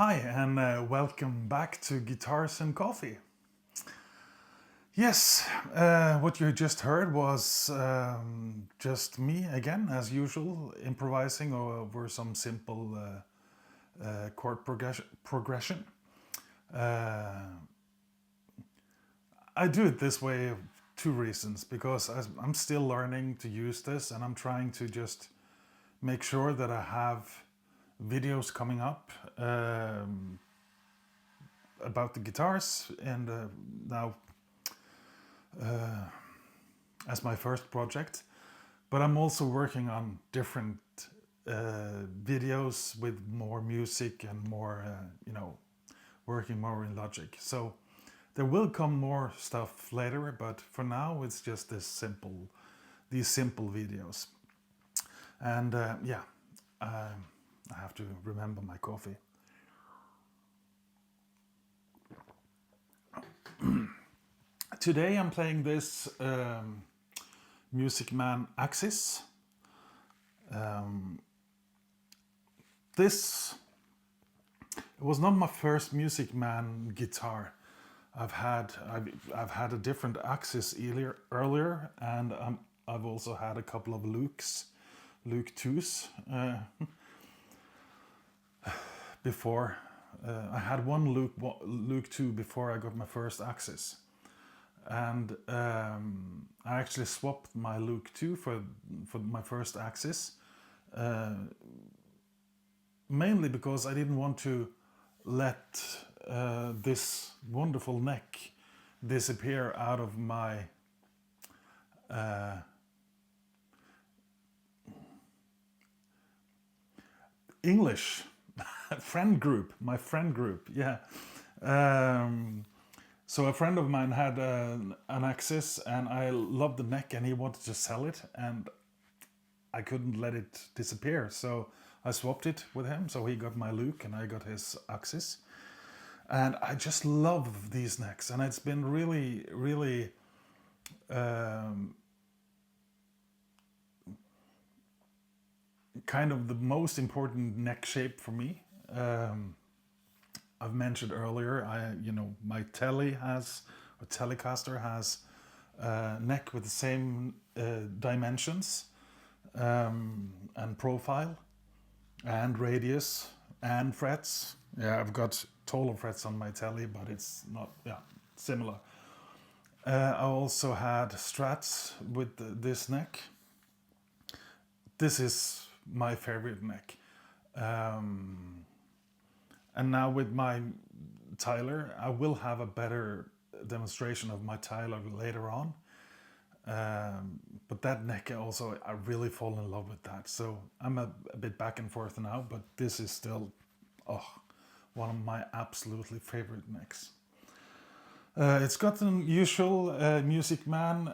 Hi, and welcome back to Guitars and Coffee. Yes, what you just heard was just me again, as usual, improvising over some simple chord progression. I do it this way for two reasons, because I'm still learning to use this, and I'm trying to just make sure that I have videos coming up about the guitars, and now as my first project. But I'm also working on different videos with more music and more, working more in Logic. So there will come more stuff later, but for now it's just these simple videos. And I have to remember my coffee. Today I'm playing this Music Man Axis. This was not my first Music Man guitar. I've had a different Axis earlier, and I've also had a couple of Luke 2s before. I had one Luke 2 before I got my first Axis. And I actually swapped my Luke 2 for my first Axis, mainly because I didn't want to let this wonderful neck disappear out of my English my friend group, yeah. So a friend of mine had an Axis, and I loved the neck, and he wanted to sell it, and I couldn't let it disappear. So I swapped it with him. So he got my Luke, and I got his Axis. And I just love these necks, and it's been really, really kind of the most important neck shape for me. I've mentioned earlier, my Telecaster has a neck with the same dimensions and profile and radius and frets. Yeah, I've got taller frets on my Tele, but it's not similar. I also had Strats with this neck. This is my favorite neck. And now with my Tyler, I will have a better demonstration of my Tyler later on. But that neck also, I really fall in love with that. So I'm a bit back and forth now, but this is still one of my absolutely favorite necks. It's got the usual Music Man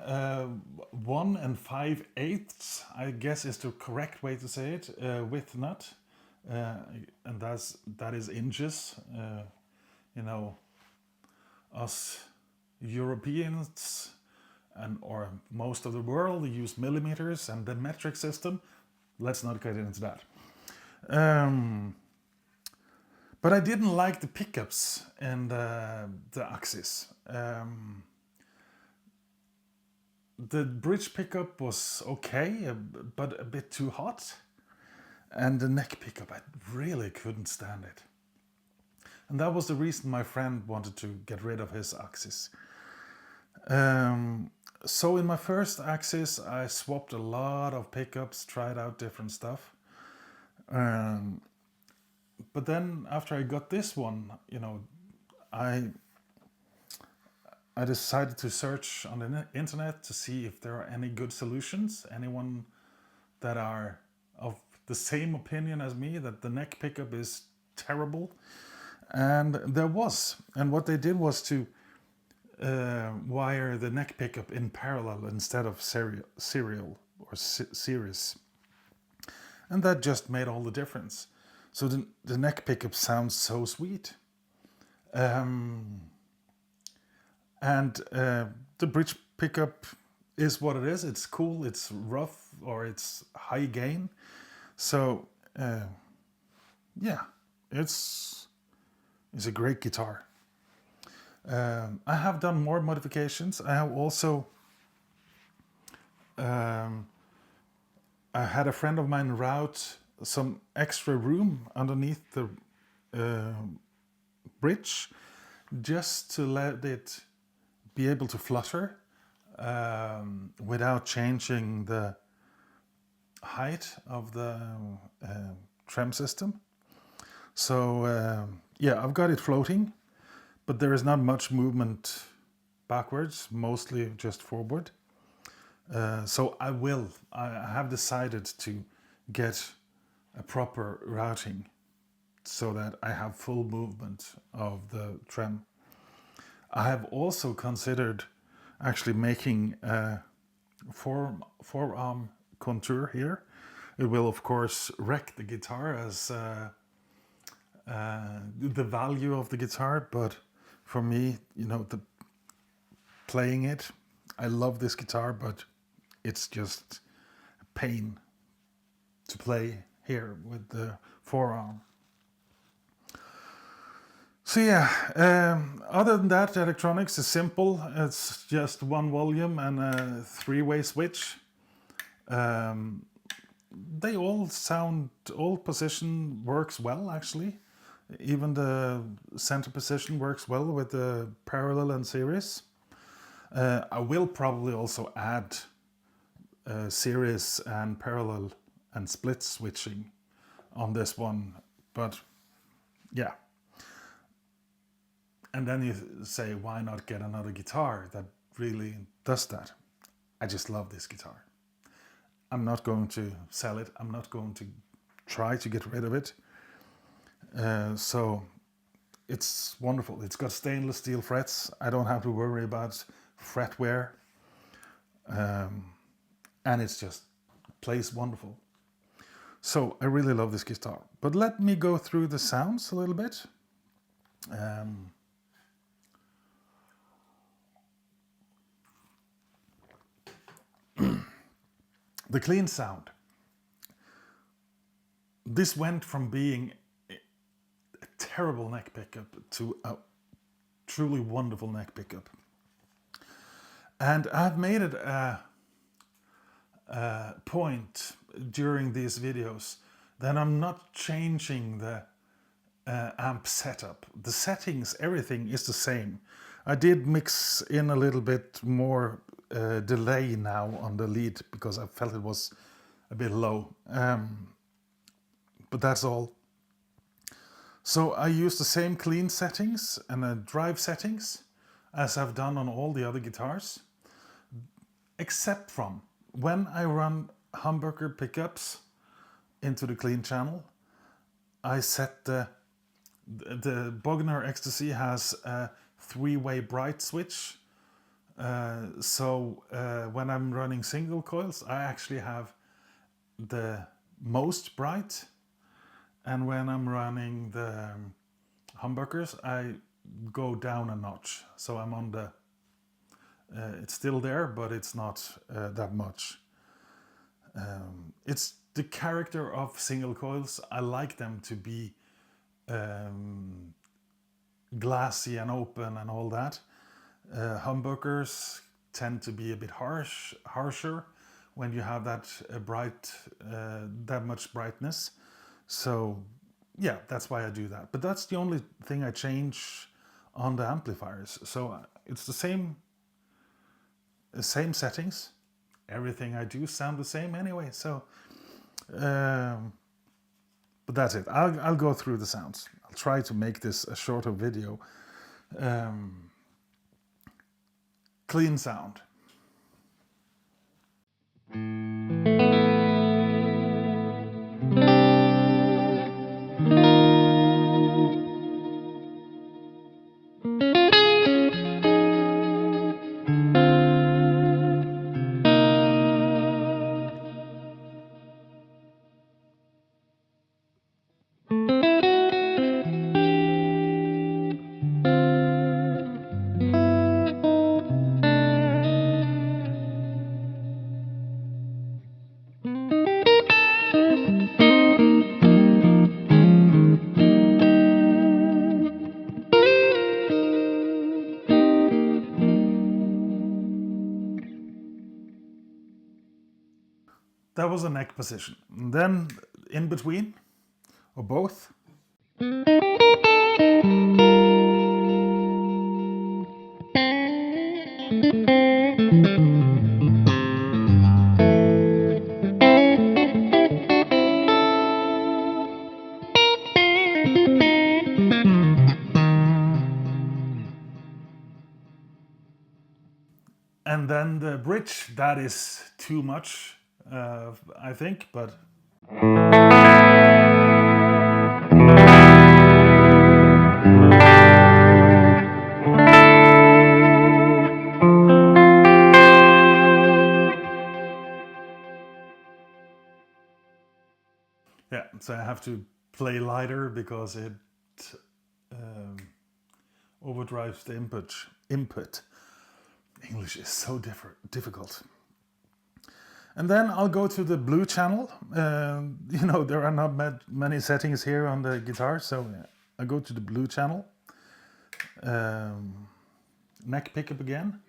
1 and 5/8, I guess is the correct way to say it, width nut. And that is inches. Us Europeans or most of the world use millimeters and the metric system. Let's not get into that. But I didn't like the pickups and the Axis. The bridge pickup was okay, but a bit too hot. And the neck pickup, I really couldn't stand it. And that was the reason my friend wanted to get rid of his Axis. So in my first Axis, I swapped a lot of pickups, tried out different stuff. But then after I got this one, I decided to search on the internet to see if there are any good solutions, anyone that are of the same opinion as me, that the neck pickup is terrible. And there was. And what they did was to wire the neck pickup in parallel instead of serial or series. And that just made all the difference. So the neck pickup sounds so sweet. And the bridge pickup is what it is. It's cool, it's rough, or it's high gain. So, it's is a great guitar. I have done more modifications. I have also I had a friend of mine route some extra room underneath the bridge just to let it be able to flutter without changing the height of the trem system. So yeah, I've got it floating, but there is not much movement backwards, mostly just forward. So I have decided to get a proper routing so that I have full movement of the trem. I have also considered actually making a forearm contour here. It will of course wreck the guitar as the value of the guitar, but for me, the playing it, I love this guitar, but it's just a pain to play here with the forearm. So yeah, other than that, electronics is simple. It's just one volume and a three-way switch. They all position works well actually. Even the center position works well with the parallel and series. I will probably also add series and parallel and split switching on this one, but yeah. And then you say, why not get another guitar that really does that? I just love this guitar. I'm not going to sell it. I'm not going to try to get rid of it. So it's wonderful. It's got stainless steel frets. I don't have to worry about fret wear. And it's just plays wonderful. So I really love this guitar. But let me go through the sounds a little bit. The clean sound. This went from being a terrible neck pickup to a truly wonderful neck pickup. And I've made it a point during these videos that I'm not changing the amp setup. The settings, everything is the same. I did mix in a little bit more delay now on the lead because I felt it was a bit low. But that's all. So I use the same clean settings and drive settings as I've done on all the other guitars, except from when I run humbucker pickups into the clean channel. I set the Bogner Ecstasy has a three-way bright switch. So when I'm running single coils, I actually have the most bright, and when I'm running the humbuckers, I go down a notch. So I'm on the it's still there, but it's not that much. It's the character of single coils. I like them to be glassy and open and all that. Humbuckers tend to be a bit harsher when you have that that much brightness. So yeah, that's why I do that. But that's the only thing I change on the amplifiers. So it's the same settings. Everything I do sound the same anyway. So, but that's it. I'll go through the sounds. I'll try to make this a shorter video. Clean sound. That was a neck position. And then in between, or both. And then the bridge, that is too much, I think, but yeah, so I have to play lighter because it um, overdrives the input. English is so difficult. And then I'll go to the blue channel. You know, there are not many settings here on the guitar, so I go to the blue channel. Neck pickup again.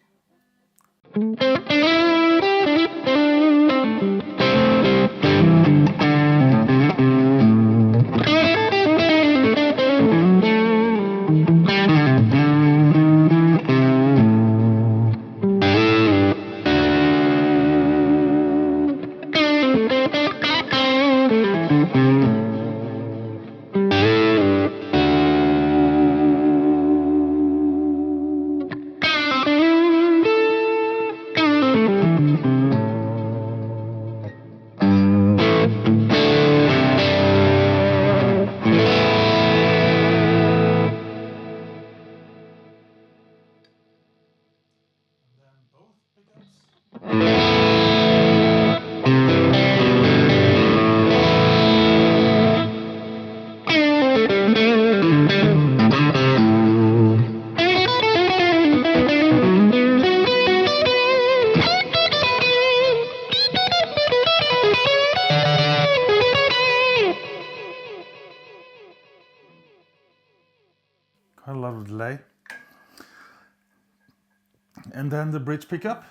Quite a lot of delay. And then the bridge pickup.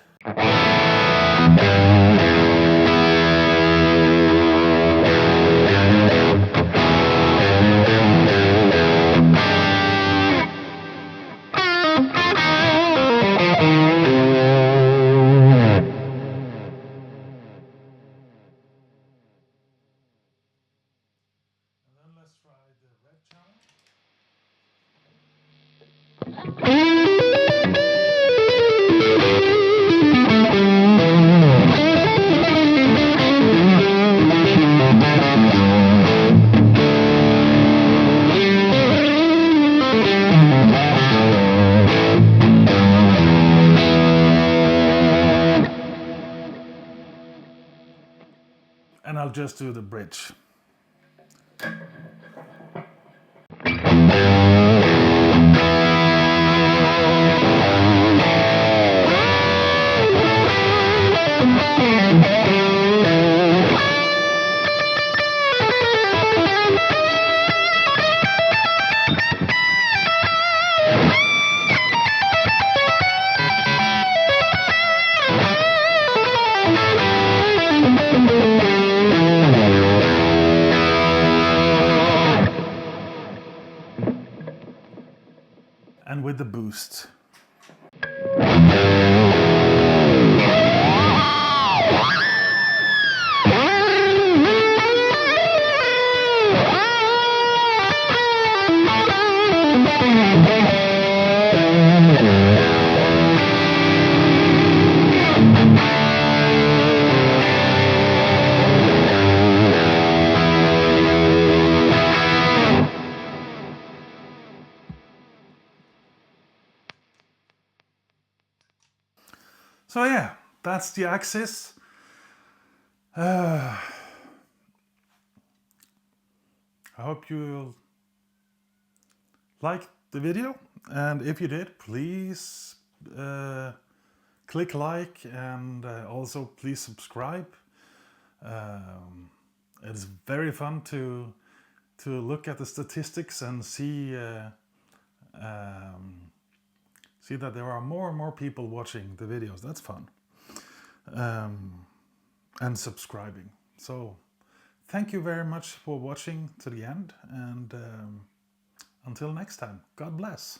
And I'll just do the bridge. And with the boost. So yeah, that's the axis. I hope you liked the video, and if you did, please click like, and also please subscribe. It's very fun to look at the statistics and see that there are more and more people watching the videos. That's fun. and subscribing. So thank you very much for watching to the end, and until next time, God bless.